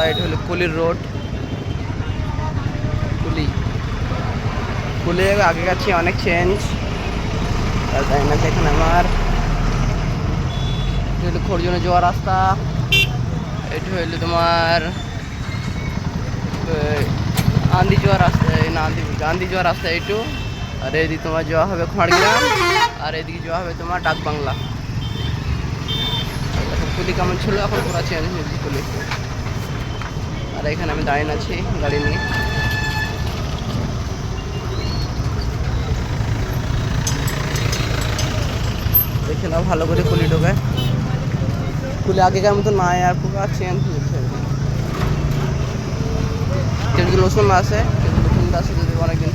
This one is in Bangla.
এটা হলো কুলির রোড। কুলি আগে কাছে অনেক চেঞ্জ, তাই না? দেখেন আমার এটা হলো খরজনে যাওয়ার রাস্তা। এটা হইলো তোমার আন্দি যাওয়ার রাস্তা, না গান্ধী যাওয়ার রাস্তা এইটু। আর এদিকে তোমার যাওয়া হবে খড়গ্রাম, আর এদিকে যাওয়া হবে তোমার ডাক বাংলা। কুলি কেমন ছিল, এখন পুরো চেঞ্জ হয়েছে কুলি। আর এখানে আমি দাঁড়িয়ে আছি গাড়ি নিয়ে। দেখে নাও ভালো করে কুলি ঢোকায়। কুলি আগেকার মতো নাই, আর পুরো চেঞ্জ হয়েছে। রসুন আছে, রসুন আছে যদি অনেকদিন